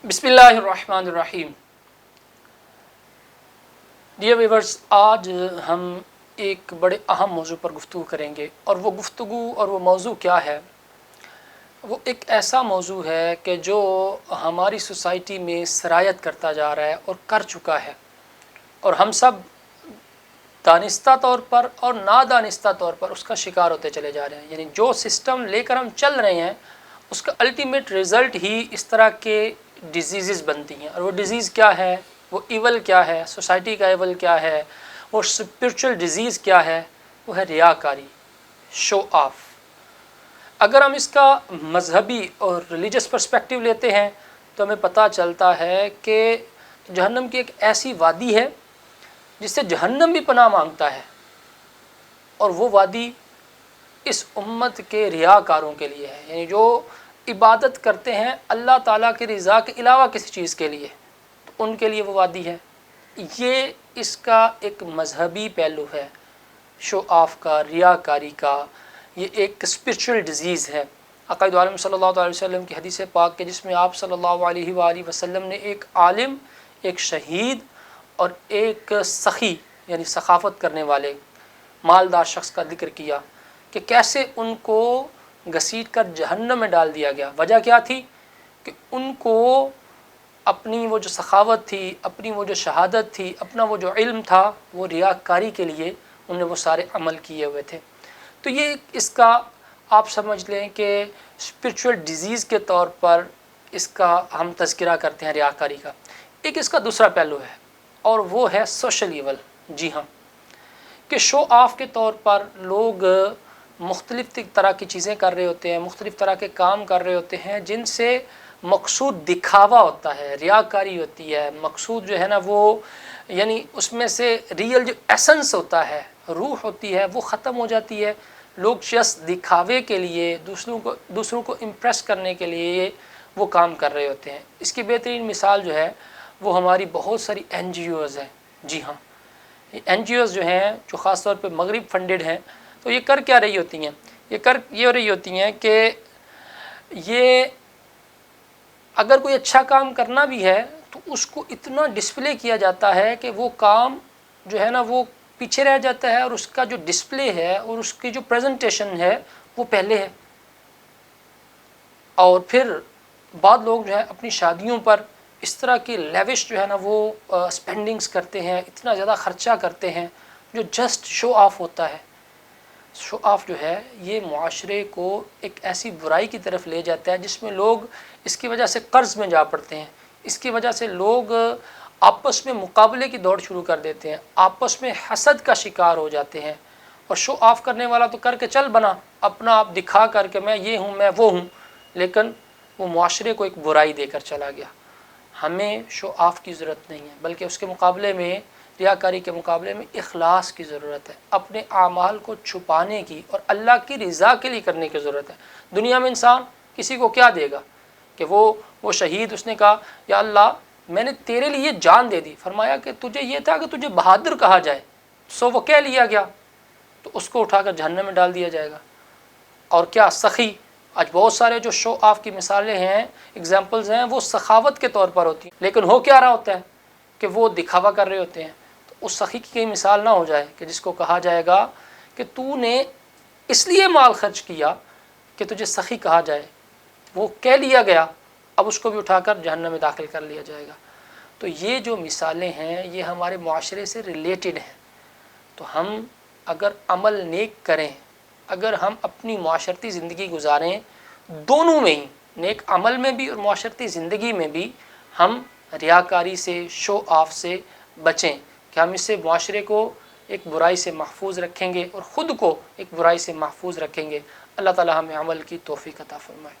बिस्मिल्लाहिर्रहमानिर्रहीम। Dear viewers, आज हम एक बड़े अहम मौजू पर गुफ्तगू करेंगे और वो गुफ्तगू और वो मौजू क्या है? वो एक ऐसा मौजू है कि जो हमारी सोसाइटी में सरायत करता जा रहा है और कर चुका है, और हम सब दानिस्ता तौर पर और नादानिस्ता तौर पर उसका शिकार होते चले जा रहे हैं। यानी जो सिस्टम लेकर हम चल रहे हैं उसका अल्टीमेट रिज़ल्ट ही इस तरह के डिजीज़ बनती हैं। और वो डिज़ीज़ क्या है, वो इवल क्या है, सोसाइटी का इवल क्या है, वो स्पिरिचुअल डिज़ीज़ क्या है, वो है रियाकारी, शो ऑफ। अगर हम इसका मजहबी और रिलीजियस पर्सपेक्टिव लेते हैं तो हमें पता चलता है कि जहन्नम की एक ऐसी वादी है जिससे जहन्नम भी पनाह मांगता है, और वो वादी इस उम्मत के रियाकारों के लिए है। यानी जो इबादत करते हैं अल्लाह ताला की रज़ा के अलावा किसी चीज़ के लिए, तो उनके लिए वो वादी है। ये इसका एक मजहबी पहलू है, शो ऑफ का, रियाकारी का। ये एक स्पिरिचुअल डिज़ीज़ है। आक़ाए दो आलम सल्लल्लाहु अलैहि वसल्लम की हदीस पाक के जिसमें आप सल्लल्लाहु अलैहि वसल्लम ने एक आलिम, एक शहीद और एक सखी यानी सखाफ़त करने वाले मालदार शख्स का जिक्र किया कि कैसे उनको घसीट कर जहन्नम में डाल दिया गया। वजह क्या थी कि उनको अपनी वो जो सखावत थी, अपनी वो जो शहादत थी, अपना वो जो इल्म था, वो रियाकारी के लिए उन्होंने वो सारे अमल किए हुए थे। तो ये इसका आप समझ लें कि स्पिरिचुअल डिज़ीज़ के तौर पर इसका हम तज़किरा करते हैं रियाकारी का। एक इसका दूसरा पहलू है और वो है सोशल इवल। जी हाँ, कि शो ऑफ के तौर पर लोग मुख्तलिफ़ तरह की चीज़ें कर रहे होते हैं, मुख्तलिफ़ तरह के काम कर रहे होते हैं जिनसे मकसूद दिखावा होता है, रियाकारी होती है। मकसूद जो है ना वो यानी उसमें से रियल जो एसेंस होता है, रूह होती है, वो ख़त्म हो जाती है। लोग जस्ट दिखावे के लिए, दूसरों को इम्प्रेस करने के लिए वो काम कर रहे होते हैं। इसकी बेहतरीन मिसाल जो है वो हमारी बहुत सारी NGOs हैं। जी हाँ, NGOs जो हैं, जो ख़ास तौर पे मगरिब फंडेड हैं, तो ये कर क्या रही होती हैं? ये हो रही होती हैं कि ये अगर कोई अच्छा काम करना भी है तो उसको इतना डिस्प्ले किया जाता है कि वो काम जो है ना वो पीछे रह जाता है, और उसका जो डिस्प्ले है और उसकी जो प्रेजेंटेशन है वो पहले है। और फिर बाद लोग जो है अपनी शादियों पर इस तरह की लेविश जो है ना वो स्पेंडिंग्स करते हैं, इतना ज़्यादा ख़र्चा करते हैं जो जस्ट शो ऑफ होता है। शो ऑफ जो है ये मुआशरे को एक ऐसी बुराई की तरफ ले जाता है जिसमें लोग इसकी वजह से कर्ज़ में जा पड़ते हैं। इसकी वजह से लोग आपस में मुकाबले की दौड़ शुरू कर देते हैं, आपस में हसद का शिकार हो जाते हैं। और शो ऑफ करने वाला तो करके चल बना, अपना आप दिखा करके मैं ये हूँ, मैं वो हूँ, लेकिन वो मुआशरे को एक बुराई देकर चला गया। हमें शो ऑफ की ज़रूरत नहीं है, बल्कि उसके मुकाबले में, रियाकारी के मुकाबले में इखलास की ज़रूरत है। अपने आमाल को छुपाने की और अल्लाह की रज़ा के लिए करने की ज़रूरत है। दुनिया में इंसान किसी को क्या देगा कि वो शहीद, उसने कहा या अल्लाह मैंने तेरे लिए जान दे दी। फरमाया कि तुझे ये था कि तुझे बहादुर कहा जाए, सो वो कह लिया गया, तो उसको उठाकर जहन्नम में डाल दिया जाएगा। और क्या सखी, आज बहुत सारे जो शो ऑफ की मिसालें हैं, एग्जाम्पल्स हैं, वो सखावत के तौर पर होती हैं, लेकिन हो क्या रहा होता है कि वो दिखावा कर रहे होते हैं। तो उस सखी की कहीं मिसाल ना हो जाए कि जिसको कहा जाएगा कि तूने इसलिए माल खर्च किया कि तुझे सखी कहा जाए, वो कह लिया गया, अब उसको भी उठाकर जहन्नम में दाखिल कर लिया जाएगा। तो ये जो मिसालें हैं ये हमारे मुआशरे से रिलेटेड हैं। तो हम अगर अमल नेक करें, अगर हम अपनी मुआशरती ज़िंदगी गुजारें, दोनों में ही, नेक अमल में भी और मुआशरती ज़िंदगी में भी, हम रियाकारी से, शो ऑफ से बचें कि हम इससे मुआशरे को एक बुराई से महफूज रखेंगे और ख़ुद को एक बुराई से महफूज रखेंगे। अल्लाह ताला हमें अमल की तौफ़ीक़ अता फ़रमाए।